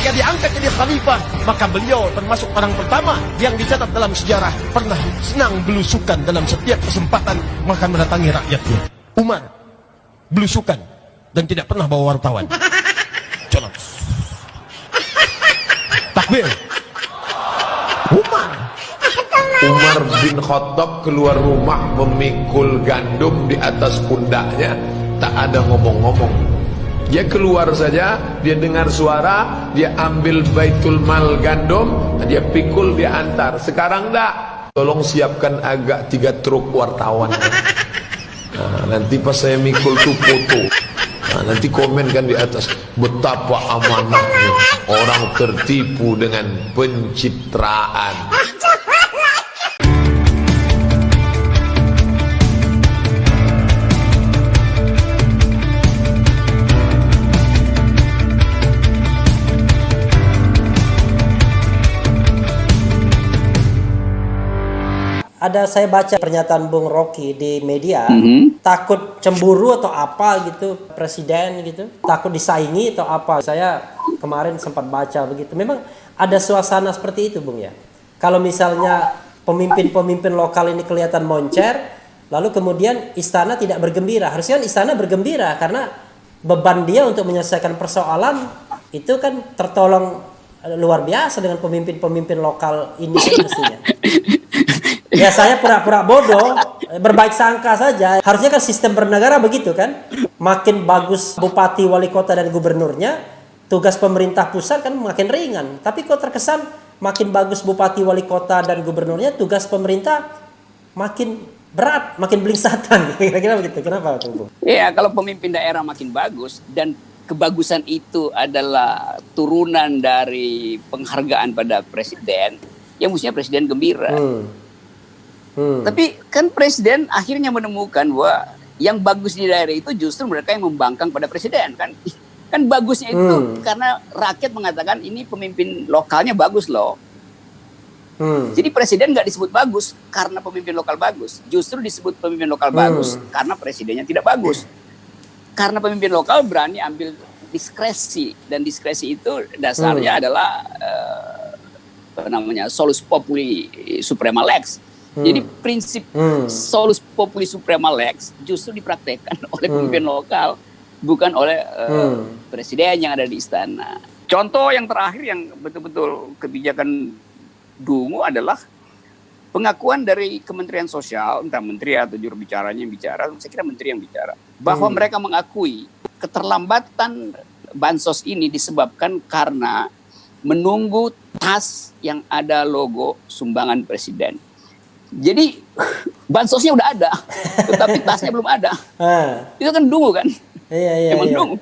ketika diangkat jadi khalifah, maka beliau termasuk orang pertama yang dicatat dalam sejarah pernah senang belusukan dalam setiap kesempatan makan mendatangi rakyatnya. Umar belusukan dan tidak pernah bawa wartawan. Colok. Takbir. Umar bin Khattab keluar rumah memikul gandum di atas pundaknya, tak ada ngomong-ngomong. Dia keluar saja, dia dengar suara, dia ambil baitul mal gandum, dia pikul, dia antar. Sekarang enggak. Tolong siapkan agak 3 truk wartawan. Nah, nanti pas saya mikul tuh foto. Nah, nanti komen kan di atas, betapa amanahnya orang tertipu dengan pencitraan. Saya baca pernyataan Bung Rocky di media, takut cemburu atau apa gitu presiden gitu, takut disaingi atau apa. Saya kemarin sempat baca begitu. Memang ada suasana seperti itu, Bung ya. Kalau misalnya pemimpin-pemimpin lokal ini kelihatan moncer, lalu kemudian istana tidak bergembira. Harusnya istana bergembira karena beban dia untuk menyelesaikan persoalan itu kan tertolong luar biasa dengan pemimpin-pemimpin lokal ini mestinya. Ya saya pura-pura bodoh, berbaik sangka saja. Harusnya kan sistem bernegara begitu kan. Makin bagus bupati, wali kota dan gubernurnya, tugas pemerintah pusat kan makin ringan. Tapi kok terkesan makin bagus bupati, wali kota dan gubernurnya, tugas pemerintah makin berat, makin belingsatan. Kira-kira begitu. Kenapa, Bung? Iya, kalau pemimpin daerah makin bagus dan kebagusan itu adalah turunan dari penghargaan pada presiden, ya mestinya presiden gembira. Tapi kan presiden akhirnya menemukan bahwa yang bagus di daerah itu justru mereka yang membangkang pada presiden kan. Kan bagusnya itu karena rakyat mengatakan ini pemimpin lokalnya bagus loh. Jadi presiden nggak disebut bagus karena pemimpin lokal bagus, justru disebut pemimpin lokal bagus karena presidennya tidak bagus. Karena pemimpin lokal berani ambil diskresi, dan diskresi itu dasarnya adalah solus populi suprema lex. Jadi prinsip solus populi suprema lex justru dipraktekkan oleh pemimpin lokal, bukan oleh presiden yang ada di istana. Contoh yang terakhir yang betul-betul kebijakan dungu adalah pengakuan dari Kementerian Sosial, entah menteri atau juru bicaranya yang bicara, saya kira menteri yang bicara, bahwa mereka mengakui keterlambatan bansos ini disebabkan karena menunggu tas yang ada logo sumbangan presiden. Jadi bansosnya udah ada, tetapi tasnya belum ada. Itu kan dungu kan? Iya. Emang dungu.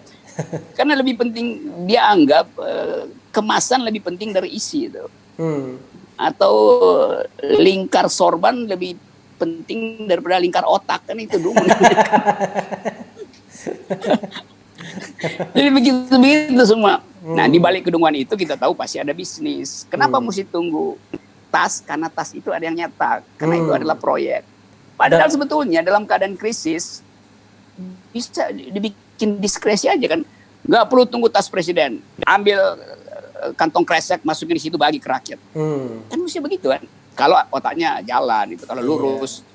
Karena lebih penting, dia anggap kemasan lebih penting dari isi itu. Atau lingkar sorban lebih penting daripada lingkar otak, kan itu dungu. Jadi begitu semua. Nah, di balik kedunguan itu kita tahu pasti ada bisnis. Kenapa mesti tunggu tas? Karena tas itu ada yang nyetak, karena itu adalah proyek. Padahal sebetulnya dalam keadaan krisis bisa dibikin diskresi aja kan. Nggak perlu tunggu tas presiden, ambil kantong kresek, masukin di situ, bagi ke rakyat. Kan mesti begitu kan. Kalau otaknya jalan itu, kalau lurus.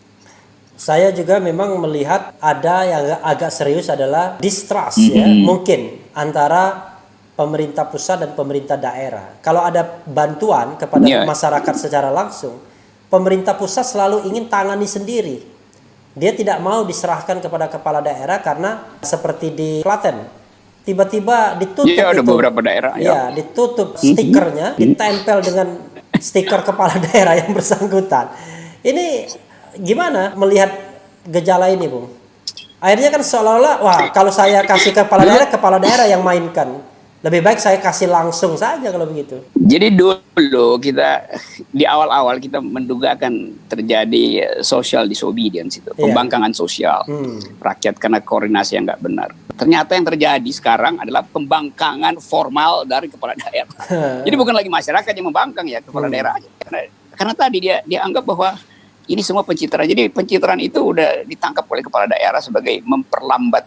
Saya juga memang melihat ada yang agak serius adalah distrust ya, mungkin antara pemerintah pusat dan pemerintah daerah. Kalau ada bantuan kepada masyarakat secara langsung, pemerintah pusat selalu ingin tangani sendiri. Dia tidak mau diserahkan kepada kepala daerah karena seperti di Klaten, tiba-tiba ditutup. Iya, ada beberapa daerah. Ya, ditutup stikernya, ditempel dengan stiker kepala daerah yang bersangkutan. Ini gimana melihat gejala ini, Bung? Akhirnya kan seolah-olah, wah kalau saya kasih kepala daerah yang mainkan. Lebih baik saya kasih langsung saja kalau begitu. Jadi dulu kita di awal-awal kita menduga akan terjadi social disobedience itu, pembangkangan sosial rakyat karena koordinasi yang nggak benar. Ternyata yang terjadi sekarang adalah pembangkangan formal dari kepala daerah. Jadi bukan lagi masyarakat yang membangkang ya, kepala daerah aja. Karena tadi dia anggap bahwa ini semua pencitraan. Jadi pencitraan itu udah ditangkap oleh kepala daerah sebagai memperlambat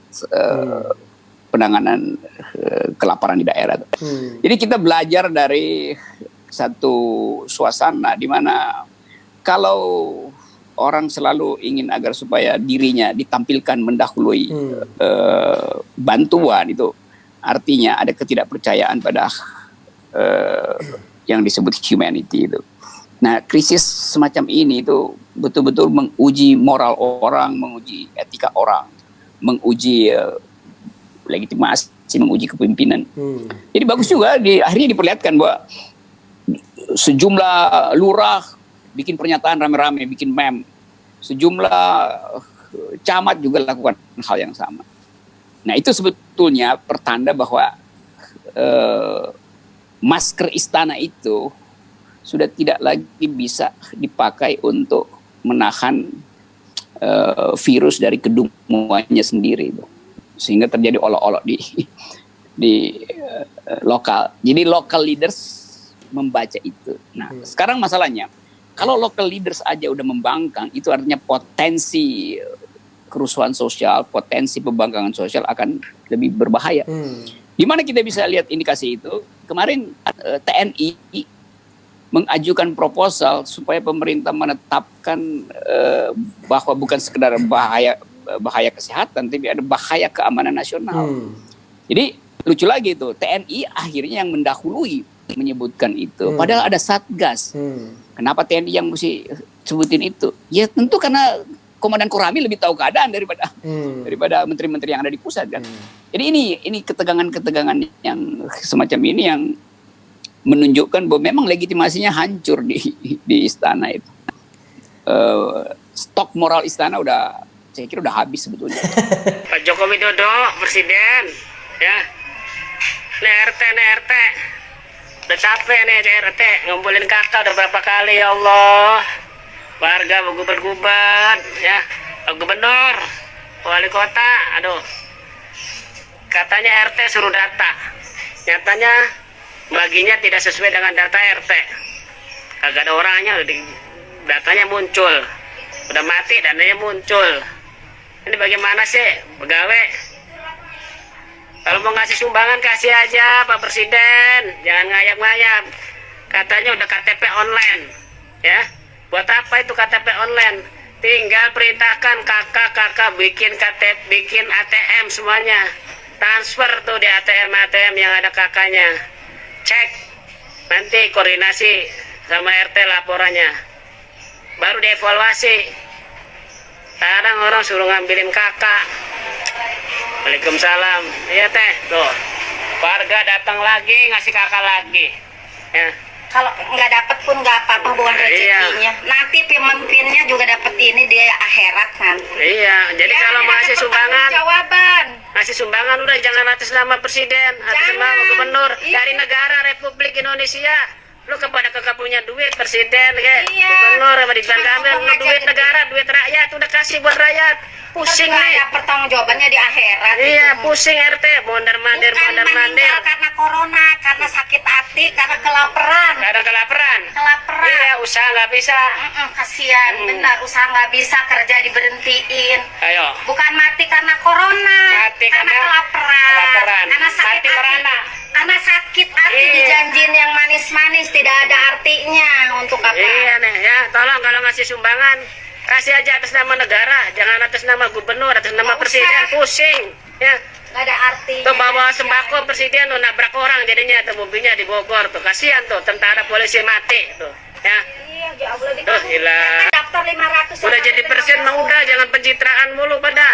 penanganan kelaparan di daerah. Jadi kita belajar dari satu suasana di mana kalau orang selalu ingin agar supaya dirinya ditampilkan mendahului bantuan, itu artinya ada ketidakpercayaan pada yang disebut humanity itu. Nah, krisis semacam ini itu betul-betul menguji moral orang, menguji etika orang, menguji legitimasi, menguji kepemimpinan. Jadi bagus juga akhirnya diperlihatkan bahwa sejumlah lurah bikin pernyataan rame-rame, bikin meme. Sejumlah camat juga lakukan hal yang sama. Nah, itu sebetulnya pertanda bahwa masker istana itu sudah tidak lagi bisa dipakai untuk menahan virus dari kedunguannya sendiri, sehingga terjadi olok-olok di lokal. Jadi local leaders membaca itu. Nah, sekarang masalahnya kalau local leaders aja udah membangkang, itu artinya potensi kerusuhan sosial, potensi pembangkangan sosial akan lebih berbahaya. Di mana kita bisa lihat indikasi itu? Kemarin TNI mengajukan proposal supaya pemerintah menetapkan bahwa bukan sekedar bahaya kesehatan, tapi ada bahaya keamanan nasional. Jadi lucu lagi itu, TNI akhirnya yang mendahului menyebutkan itu, padahal ada Satgas. Kenapa TNI yang mesti sebutin itu? Ya tentu karena Komandan Korami lebih tahu keadaan daripada menteri-menteri yang ada di pusat kan. Jadi ini ketegangan-ketegangan yang semacam ini yang menunjukkan bahwa memang legitimasinya hancur di istana itu. Stok moral istana saya kira udah habis sebetulnya. Pak Joko Widodo, Presiden, ya. Nih RT. Udah capek nih RT, ngumpulin kakak udah berapa kali, ya Allah. Warga bergubar, ya. Gubernur, wali kota, aduh. Katanya RT suruh data. Nyatanya baginya tidak sesuai dengan data RT. Kagak ada orangnya, datanya muncul. Udah mati, dananya muncul. Ini bagaimana sih, pegawai? Kalau mau ngasih sumbangan kasih aja Pak Presiden, jangan ngayap-ngayap. Katanya udah KTP online, ya. Buat apa itu KTP online? Tinggal perintahkan kakak bikin KTP, bikin ATM semuanya. Transfer tuh di ATM yang ada kakaknya. Cek, nanti koordinasi sama RT laporannya. Baru dievaluasi. Kadang orang suruh ngambilin kakak. Waalaikumsalam. Iya teh, tuh. Warga datang lagi, ngasih kakak lagi. Ya. Kalau nggak dapat pun nggak apa-apa, bukan rezekinya. Nanti pemimpinnya juga dapat ini di akhirat nanti. Iya, jadi Ya, kalau mau ngasih sumbangan, jawaban. ngasih sumbangan udah jangan atas nama presiden, atas nama gubernur dari negara Republik Indonesia. Lu kepada kakak punya duit presiden, kayak gubernur sama Ridwan Kamil, lu duit negara, duit rakyat, udah kasih buat rakyat. Pusing nih. Ada pertanggungjawabannya di akhirat. Iya, pusing RT, mondar-mandir, Bukan meninggal karena corona, karena sakit hati, karena kelaparan. Gak ada kelaparan. Kelaparan. Iya, usaha nggak bisa. Kasihan, benar. Usaha nggak bisa, kerja diberhentiin. Ayo. Bukan mati karena corona. Mati karena karena kelaparan. Karena sakit mati hati. merana. Karena sakit hati Iya. dijanjin yang manis-manis tidak ada artinya untuk apa? Iya nih, ya. Tolong kalau ngasih sumbangan, kasih aja atas nama negara, jangan atas nama gubernur, atas nama Nggak presiden, usah. pusing. Ya. Nggak ada artinya. Tuh bawa sembako presiden tuh nabrak orang jadinya tuh mobilnya di Bogor tuh. Kasihan tuh tentara polisi mati tuh. Ya. Iya, ya Allah Tuh gila. daftar 500. Udah jadi presiden mah udah, jangan pencitraan mulu pada.